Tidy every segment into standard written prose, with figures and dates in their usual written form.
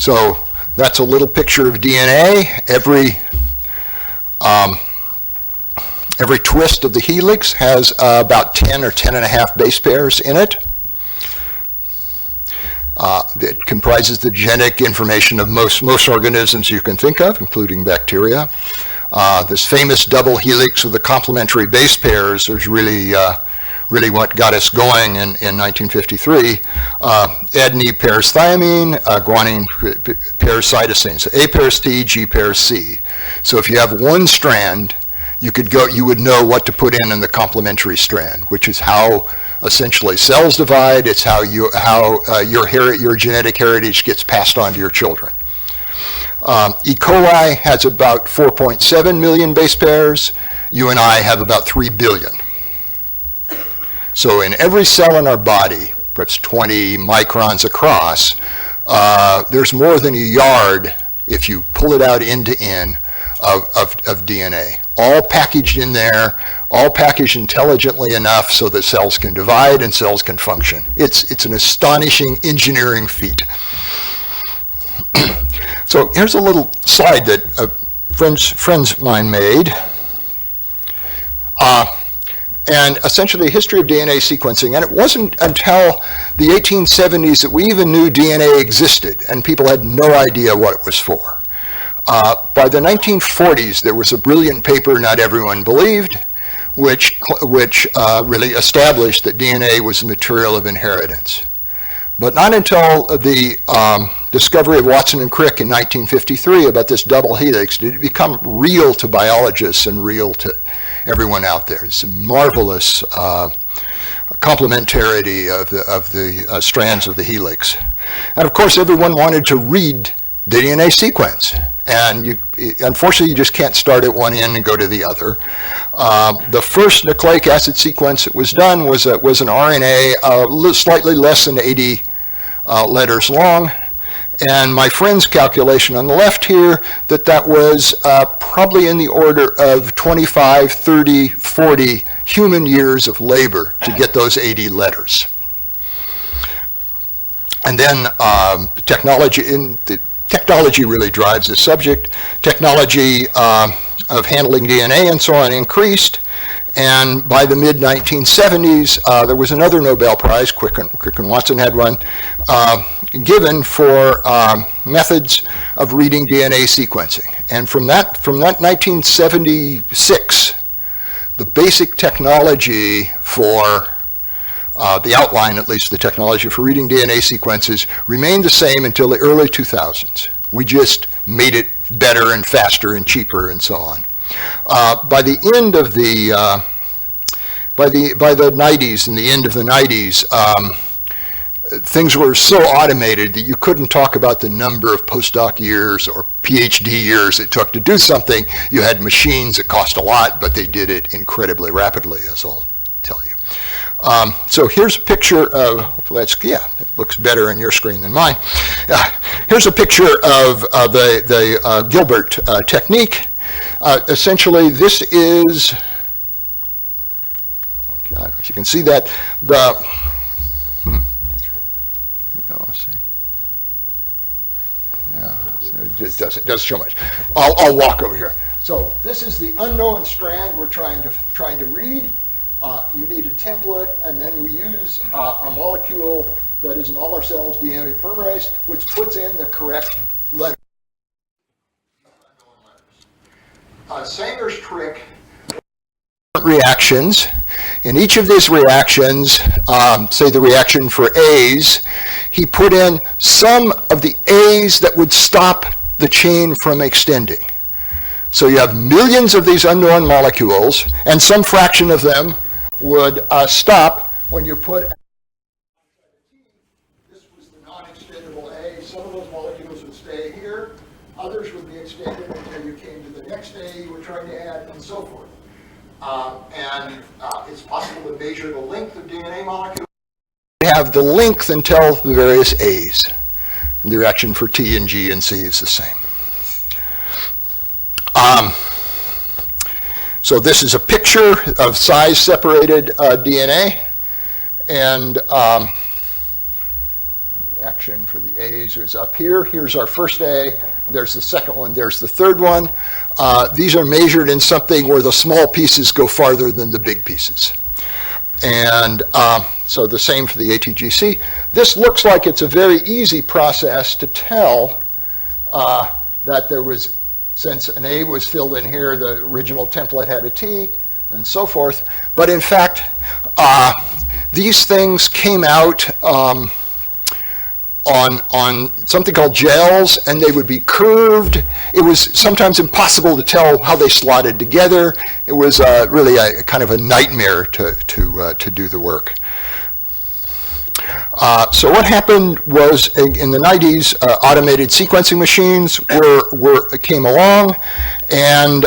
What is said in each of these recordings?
So that's a little picture of DNA. Every twist of the helix has about 10 or 10 and a half base pairs in it. It comprises the genetic information of most organisms you can think of, including bacteria. This famous double helix with the complementary base pairs is really what got us going in 1953. Adenine pairs thiamine, guanine pairs cytosine. So A pairs T, G pairs C. So if you have one strand, you would know what to put in the complementary strand, which is how essentially cells divide. It's how your genetic heritage gets passed on to your children. E. coli has about 4.7 million base pairs. You and I have about 3 billion. So in every cell in our body, that's 20 microns across, there's more than a yard, if you pull it out end to end, of DNA. All packaged in there, all packaged intelligently enough so that cells can divide and cells can function. It's an astonishing engineering feat. So here's a little slide that friends of mine made. And essentially the history of DNA sequencing. And it wasn't until the 1870s that we even knew DNA existed, and people had no idea what it was for. By the 1940s, there was a brilliant paper not everyone believed, which really established that DNA was the material of inheritance. But not until the discovery of Watson and Crick in 1953 about this double helix did it become real to biologists and real to everyone out there. It's a marvelous complementarity of the strands of the helix. And of course, everyone wanted to read the DNA sequence. And unfortunately, you just can't start at one end and go to the other. The first nucleic acid sequence that was done was an RNA slightly less than 80 letters long. And my friend's calculation on the left here, that was probably in the order of 25, 30, 40 human years of labor to get those 80 letters. And then technology really drives the subject. Technology of handling DNA and so on increased. And by the mid-1970s, there was another Nobel Prize, Crick and Watson had one, given for methods of reading DNA sequencing. And from that 1976, the basic technology for, the outline at least, the technology for reading DNA sequences remained the same until the early 2000s. We just made it better and faster and cheaper and so on. By the end of by the 90s and the end of the 90s, things were so automated that you couldn't talk about the number of postdoc years or PhD years it took to do something. You had machines that cost a lot, but they did it incredibly rapidly, as I'll tell you. So here's a picture of, it looks better on your screen than mine. Here's a picture of the Gilbert technique. Essentially, this is, I don't know if you can see that, let's see. Yeah, so it doesn't show much. I'll walk over here. So this is the unknown strand we're trying to read. You need a template, and then we use a molecule that is in all our cells, DNA polymerase, which puts in the correct letter. Sanger's trick, reactions. In each of these reactions, say the reaction for A's, he put in some of the A's that would stop the chain from extending. So you have millions of these unknown molecules, and some fraction of them would stop when you put. This was the non-extendable A. Some of those molecules would stay here. Others would be extended until you came to the next A you were trying to add, and so forth. It's possible to measure the length of DNA molecules. We have the length until the various A's. And the reaction for T and G and C is the same. So this is a picture of size-separated DNA, and action for the A's is up here. Here's our first A. There's the second one. There's the third one. These are measured in something where the small pieces go farther than the big pieces. And so the same for the ATGC. This looks like it's a very easy process to tell that there was, since an A was filled in here, the original template had a T, and so forth. But in fact, these things came out on something called gels, and they would be curved. It was sometimes impossible to tell how they slotted together. It was really a kind of a nightmare to do the work. So what happened was in the 90s, automated sequencing machines came along, and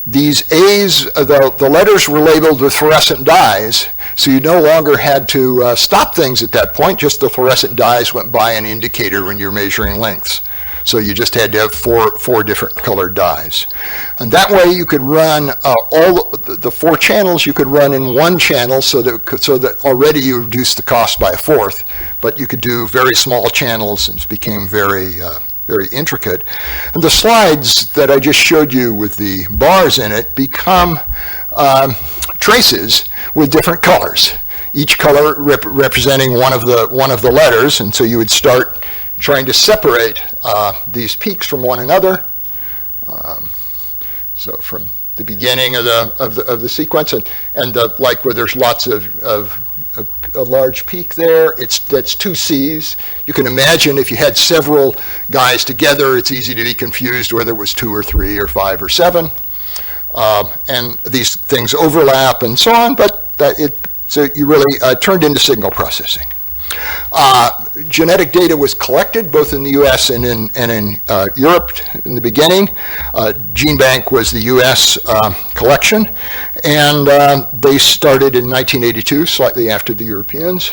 these A's, the letters were labeled with fluorescent dyes, so you no longer had to stop things at that point. Just the fluorescent dyes went by an indicator when you're measuring lengths. So you just had to have four different colored dyes. And that way you could run all the 4 channels you could run in one channel so that already you reduced the cost by a fourth, but you could do very small channels, and it became very intricate. And the slides that I just showed you with the bars in it become traces with different colors, each color representing one of the letters, and so you would start trying to separate these peaks from one another. So from the beginning of the sequence, and like where there's lots of a large peak there, that's 2 C's. You can imagine if you had several guys together, it's easy to be confused whether it was 2 or 3 or 5 or 7. And these things overlap and so on, but so you really turned into signal processing. Genetic data was collected both in the U.S. and in Europe in the beginning. GeneBank was the U.S. collection, and they started in 1982, slightly after the Europeans.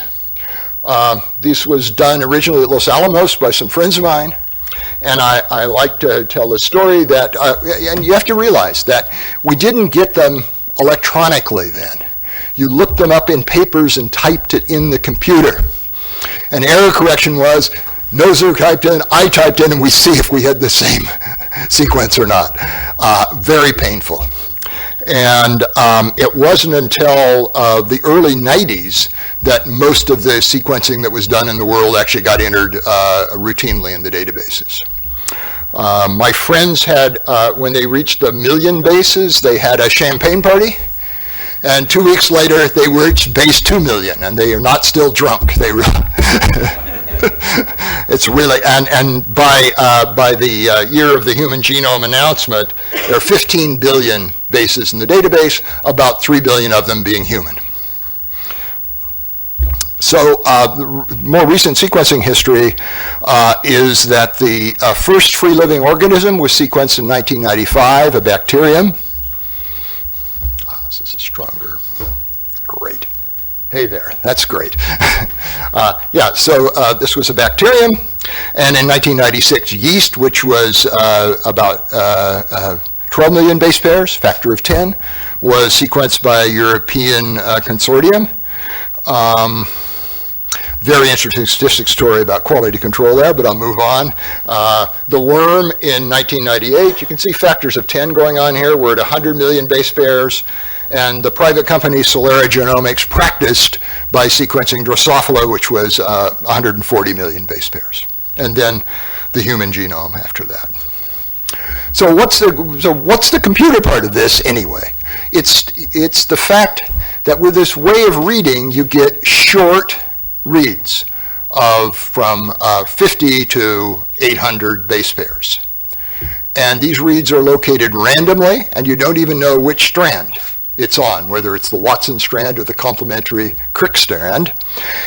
This was done originally at Los Alamos by some friends of mine, and I like to tell the story that, and you have to realize that we didn't get them electronically then. You looked them up in papers and typed it in the computer. And error correction was, Nozer typed in, I typed in, and we see if we had the same sequence or not. Very painful. And it wasn't until the early 90s that most of the sequencing that was done in the world actually got entered routinely in the databases. My friends had, when they reached 1 million bases, they had a champagne party. And 2 weeks later, they reached base 2 million, and they are not still drunk. They really, it's really, and by the year of the human genome announcement, there are 15 billion bases in the database, about 3 billion of them being human. So the more recent sequencing history is that the first free living organism was sequenced in 1995, a bacterium. This is stronger. Great. Hey there, that's great. Yeah, so this was a bacterium, and in 1996, yeast, which was about 12 million base pairs, factor of 10, was sequenced by a European consortium. Very interesting statistics story about quality control there, but I'll move on. The worm in 1998, you can see factors of 10 going on here. We're at 100 million base pairs. And the private company Celera Genomics practiced by sequencing Drosophila, which was 140 million base pairs. And then the human genome after that. So what's the computer part of this anyway? It's the fact that with this way of reading, you get short reads of from 50 to 800 base pairs. And these reads are located randomly, and you don't even know which strand it's on, whether it's the Watson strand or the complementary Crick strand.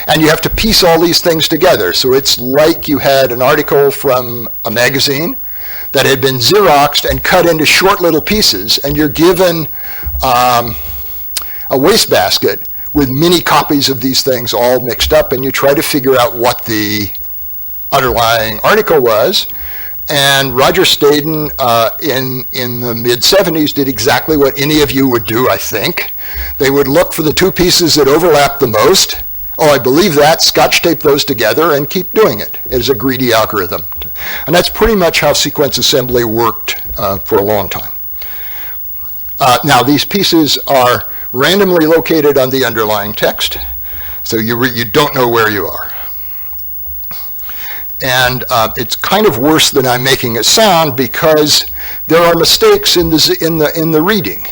And you have to piece all these things together. So it's like you had an article from a magazine that had been Xeroxed and cut into short little pieces, and you're given a wastebasket with many copies of these things all mixed up, and you try to figure out what the underlying article was. And Roger Staden in the mid-70s did exactly what any of you would do, I think. They would look for the 2 pieces that overlapped the most, oh, I believe that, scotch tape those together and keep doing it. It is a greedy algorithm. And that's pretty much how sequence assembly worked for a long time. Now, these pieces are randomly located on the underlying text, so you don't know where you are. And it's kind of worse than I'm making it sound because there are mistakes in the reading.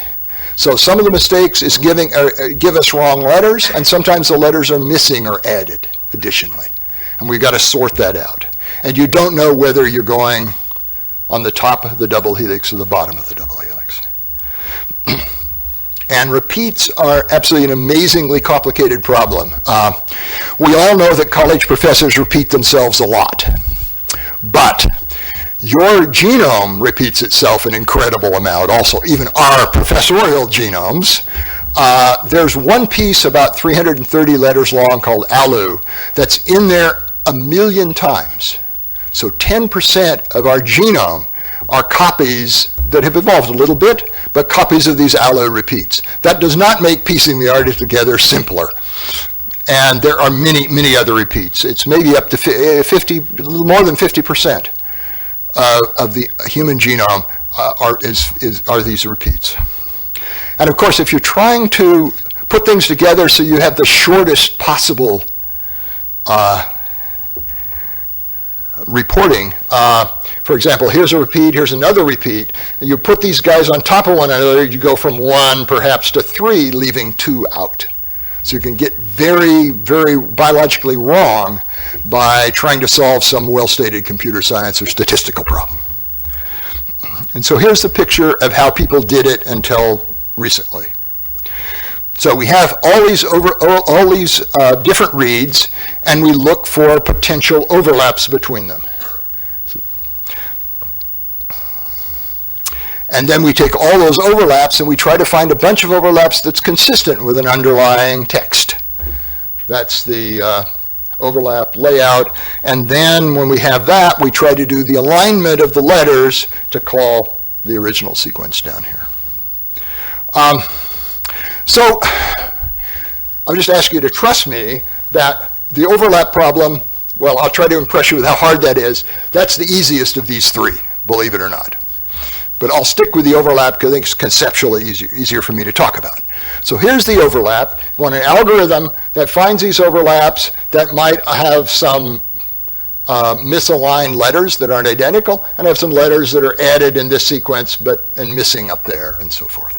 So some of the mistakes is give us wrong letters, and sometimes the letters are missing or added additionally. And we've got to sort that out. And you don't know whether you're going on the top of the double helix or the bottom of the double helix. And repeats are absolutely an amazingly complicated problem. We all know that college professors repeat themselves a lot. But your genome repeats itself an incredible amount also, even our professorial genomes. There's one piece about 330 letters long called ALU that's in there 1 million times. So 10% of our genome are copies that have evolved a little bit, but copies of these ALU repeats. That does not make piecing the artist together simpler. And there are many, many other repeats. It's maybe up to 50, a little more than 50% of the human genome are these repeats. And of course, if you're trying to put things together so you have the shortest possible reporting, for example, here's a repeat, here's another repeat. You put these guys on top of one another, you go from 1 perhaps to 3, leaving 2 out. So you can get very, very biologically wrong by trying to solve some well-stated computer science or statistical problem. And so here's the picture of how people did it until recently. So we have all these different reads, and we look for potential overlaps between them. And then we take all those overlaps and we try to find a bunch of overlaps that's consistent with an underlying text. That's the overlap layout. And then when we have that, we try to do the alignment of the letters to call the original sequence down here. So I'll just ask you to trust me that the overlap problem, well, I'll try to impress you with how hard that is. That's the easiest of these 3, believe it or not. But I'll stick with the overlap because I think it's conceptually easier for me to talk about. So here's the overlap. You want an algorithm that finds these overlaps that might have some misaligned letters that aren't identical, and have some letters that are added in this sequence and missing up there, and so forth.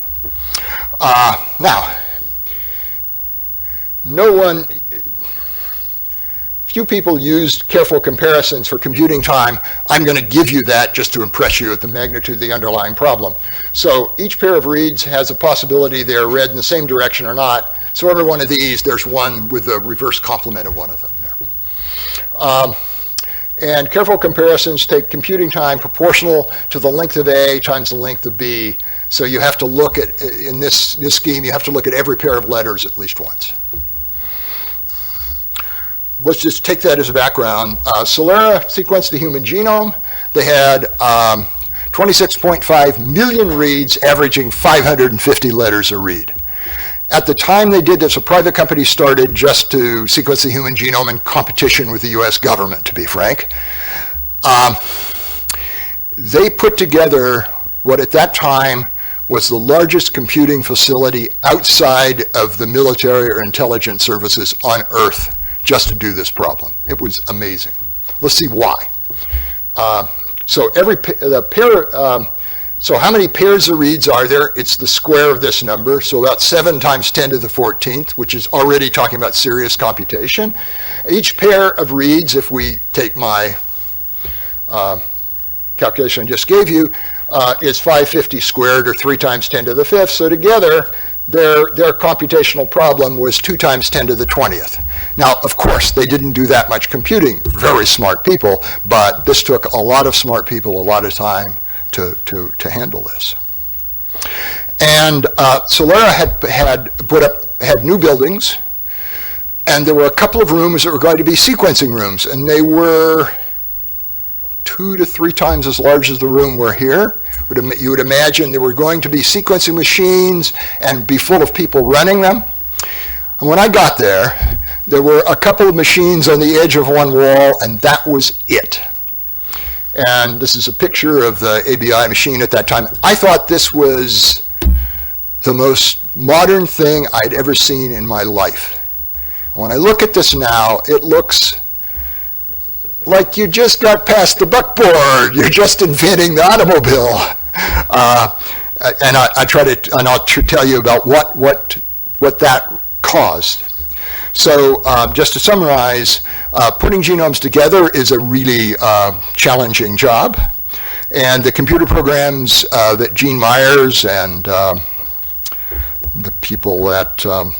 Now, few people used careful comparisons for computing time. I'm going to give you that just to impress you at the magnitude of the underlying problem. So each pair of reads has a possibility they're read in the same direction or not. So every one of these, there's one with the reverse complement of one of them there. And careful comparisons take computing time proportional to the length of A times the length of B. So you have to look at, in this scheme, you have to look at every pair of letters at least once. Let's just take that as a background. Celera sequenced the human genome. They had 26.5 million reads, averaging 550 letters a read. At the time they did this, a private company started just to sequence the human genome in competition with the US government, to be frank. They put together what at that time was the largest computing facility outside of the military or intelligence services on Earth just to do this problem. It was amazing. Let's see why. So how many pairs of reads are there? It's the square of this number, so about 7 times 10 to the 14th, which is already talking about serious computation. Each pair of reads, if we take my calculation I just gave you, is 550 squared, or 3 times 10 to the 5th. So together, their computational problem was 2 times 10 to the 20th. Now, of course, they didn't do that much computing. Very smart people, but this took a lot of smart people a lot of time to handle this. And Celera had new buildings, and there were a couple of rooms that were going to be sequencing rooms, and they were 2 to 3 times as large as the room we're here. You would imagine there were going to be sequencing machines and be full of people running them. And when I got there, there were a couple of machines on the edge of one wall, and that was it. And this is a picture of the ABI machine at that time. I thought this was the most modern thing I'd ever seen in my life. When I look at this now, it looks like you just got past the buckboard. You're just inventing the automobile. And I'll tell you about what that caused. So just to summarize, putting genomes together is a really challenging job. And the computer programs that Gene Myers and the people at the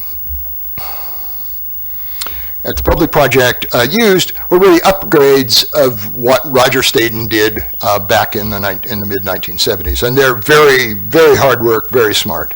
Public Project used were really upgrades of what Roger Staden did back in the mid-1970s. And they're very, very hard work, very smart.